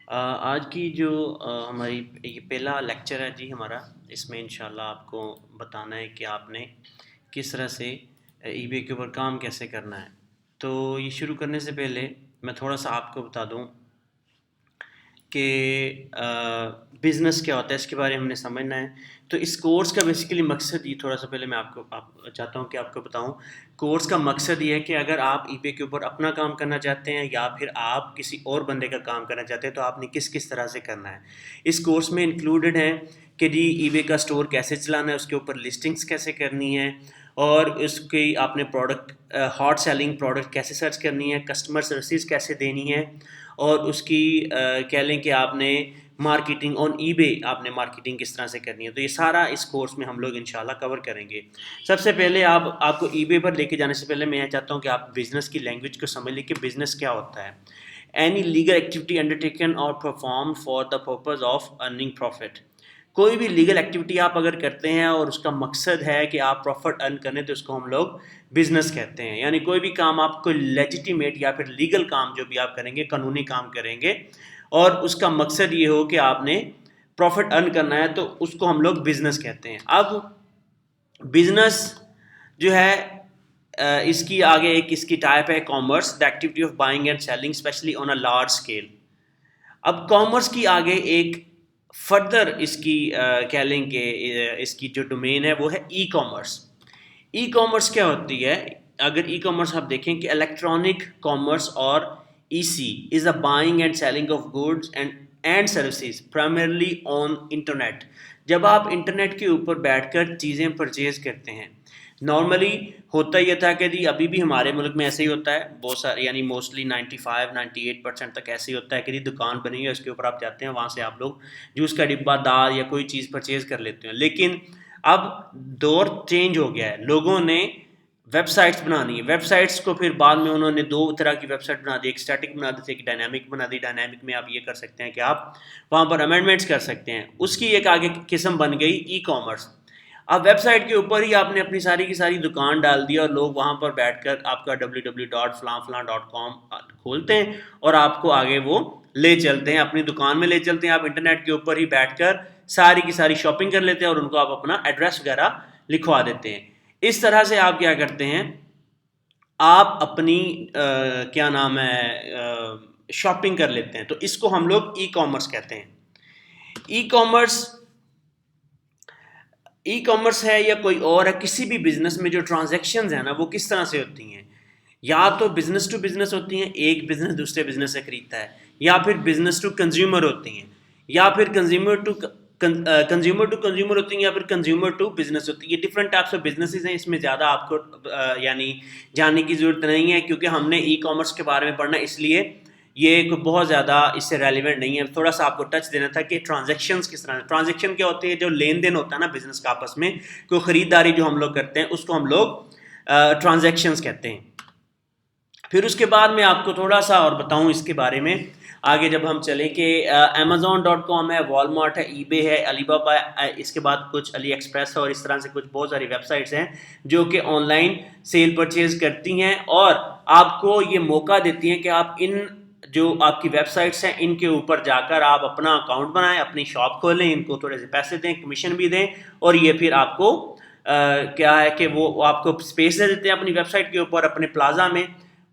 آج کی جو ہماری یہ پہلا لیکچر ہے جی ہمارا، اس میں انشاءاللہ آپ کو بتانا ہے کہ آپ نے کس طرح سے ای بے کے اوپر کام کیسے کرنا ہے۔ تو یہ شروع کرنے سے پہلے میں تھوڑا سا آپ کو بتا دوں کہ بزنس کیا ہوتا ہے، اس کے بارے میں ہم نے سمجھنا ہے۔ تو اس کورس کا بیسیکلی مقصد یہ تھوڑا سا پہلے میں آپ چاہتا ہوں کہ آپ کو بتاؤں۔ کورس کا مقصد یہ ہے کہ اگر آپ ای بے کے اوپر اپنا کام کرنا چاہتے ہیں یا پھر آپ کسی اور بندے کا کام کرنا چاہتے ہیں تو آپ نے کس طرح سے کرنا ہے۔ اس کورس میں انکلوڈڈ ہے کہ جی ای بے کا اسٹور کیسے چلانا ہے، اس کے اوپر لسٹنگس کیسے کرنی ہے، اور اس کی آپ نے پروڈکٹ ہاٹ سیلنگ پروڈکٹ کیسے سرچ کرنی ہے، کسٹمر سروسز کیسے دینی ہے، اور اس کی کہہ لیں کہ آپ نے مارکیٹنگ آن ای بے آپ نے مارکیٹنگ کس طرح سے کرنی ہے۔ تو یہ سارا اس کورس میں ہم لوگ انشاءاللہ کور کریں گے۔ سب سے پہلے آپ کو ای بے پر لے کے جانے سے پہلے میں یہ چاہتا ہوں کہ آپ بزنس کی لینگویج کو سمجھ لیں کہ بزنس کیا ہوتا ہے۔ اینی لیگل ایکٹیویٹی انڈرٹیکن اور perform for the purpose of earning profit. کوئی بھی لیگل ایکٹیویٹی آپ اگر کرتے ہیں اور اس کا مقصد ہے کہ آپ پروفٹ ارن کریں تو اس کو ہم لوگ بزنس کہتے ہیں۔ یعنی کوئی بھی کام آپ کو لیجیٹیمیٹ یا پھر لیگل کام جو بھی آپ کریں گے، قانونی کام کریں گے، اور اس کا مقصد یہ ہو کہ آپ نے پروفٹ ارن کرنا ہے تو اس کو ہم لوگ بزنس کہتے ہیں۔ اب بزنس جو ہے اس کی آگے ایک اس کی ٹائپ ہے commerce, the activity of buying and selling especially on a large scale. اب کامرس کی آگے ایک فردر اس کی کہہ لیں کہ اس کی جو ڈومین ہے وہ ہے ای کامرس۔ ای کامرس کیا ہوتی ہے؟ اگر ای کامرس آپ دیکھیں کہ الیکٹرانک کامرس اور E C is a buying and selling of goods and services primarily on internet. جب آپ انٹرنیٹ کے اوپر بیٹھ کر چیزیں پرچیز کرتے ہیں، نارملی ہوتا یہ تھا کہ جی ابھی بھی ہمارے ملک میں ایسے ہی ہوتا ہے، بہت سارے یعنی موسٹلی 95-98% تک ایسے ہی ہوتا ہے کہ جی دکان بنی ہے، اس کے اوپر آپ جاتے ہیں، وہاں سے آپ لوگ جوس کا ڈبہ دال یا کوئی چیز پرچیز کر لیتے ہیں۔ لیکن اب دور چینج ہو گیا ہے، لوگوں نے ویب سائٹس بنانی ہے۔ ویب سائٹس کو پھر بعد میں انہوں نے دو طرح کی ویب سائٹ بنا دی، ایک اسٹیٹک بنا دی تھی، ایک ڈائنامک بنا دی۔ ڈائنامک میں آپ یہ کر سکتے ہیں کہ آپ وہاں پر امینڈمنٹس کر سکتے ہیں، اس کی ایک آگے قسم بن گئی ای کامرس۔ اب ویب سائٹ کے اوپر ہی آپ نے اپنی ساری کی ساری دکان ڈال دی اور لوگ وہاں پر بیٹھ کر آپ کا www.فلاں.com کھولتے ہیں اور آپ کو آگے وہ لے چلتے ہیں، اپنی دکان میں لے چلتے ہیں۔ آپ انٹرنیٹ کے اوپر ہی بیٹھ کر ساری کی ساری شاپنگ کر لیتے ہیں اور ان کو آپ اپنا ایڈریس وغیرہ لکھوا دیتے ہیں۔ اس طرح سے آپ کیا کرتے ہیں، آپ اپنی کیا نام ہے شاپنگ کر لیتے ہیں۔ تو اس کو ہم لوگ ای کامرس کہتے ہیں۔ ای کامرس ہے یا کوئی اور ہے، کسی بھی بزنس میں جو ٹرانزیکشنز ہیں نا وہ کس طرح سے ہوتی ہیں؟ یا تو بزنس ٹو بزنس ہوتی ہیں، ایک بزنس دوسرے بزنس سے خریدتا ہے، یا پھر بزنس ٹو کنزیومر ہوتی ہیں، یا پھر کنزیومر ٹو کنزیومر ہوتی ہیں، یا پھر کنزیومر ٹو بزنس ہوتی ہے۔ یہ ڈفرینٹ ٹائپس آف بزنسز ہیں، اس میں زیادہ آپ کو یعنی جاننے کی ضرورت نہیں ہے، کیونکہ ہم نے ای کامرس کے بارے میں پڑھنا، اس لیے یہ بہت زیادہ اس سے ریلیونٹ نہیں ہے۔ تھوڑا سا آپ کو ٹچ دینا تھا کہ ٹرانزیکشنز کس طرح، ٹرانزیکشن کیا ہوتی ہے؟ جو لین دین ہوتا ہے نا بزنس کا آپس میں، کوئی خریداری جو ہم لوگ کرتے ہیں اس کو ہم لوگ ٹرانزیکشنز کہتے ہیں۔ پھر اس کے بعد میں آپ کو تھوڑا سا اور بتاؤں اس کے بارے میں آگے جب ہم چلیں کہ Amazon.com ہے، والمارٹ ہے، ای بے ہے، علی بابا ہے، اس کے بعد کچھ علی ایکسپریس ہے، اور اس طرح سے کچھ بہت ساری ویب سائٹس ہیں جو کہ آن لائن سیل پرچیز کرتی ہیں اور آپ کو یہ موقع دیتی ہیں کہ آپ ان جو آپ کی ویب سائٹس ہیں ان کے اوپر جا کر آپ اپنا اکاؤنٹ بنائیں، اپنی شاپ کھولیں، ان کو تھوڑے سے پیسے دیں، کمیشن بھی دیں، اور یہ پھر آپ کو کیا ہے کہ وہ آپ کو اسپیس دے دیتے ہیں اپنی ویب سائٹ کے اوپر، اپنے پلازا میں۔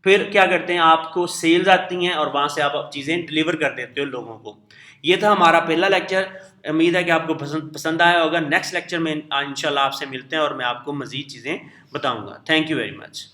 پھر کیا کرتے ہیں، آپ کو سیلز آتی ہیں اور وہاں سے آپ چیزیں ڈلیور کر دیتے ہو لوگوں کو۔ یہ تھا ہمارا پہلا لیکچر، امید ہے کہ آپ کو پسند آیا ہوگا۔ نیکسٹ لیکچر میں انشاءاللہ آپ سے ملتے ہیں اور میں آپ کو مزید چیزیں بتاؤں گا۔ Thank you very much.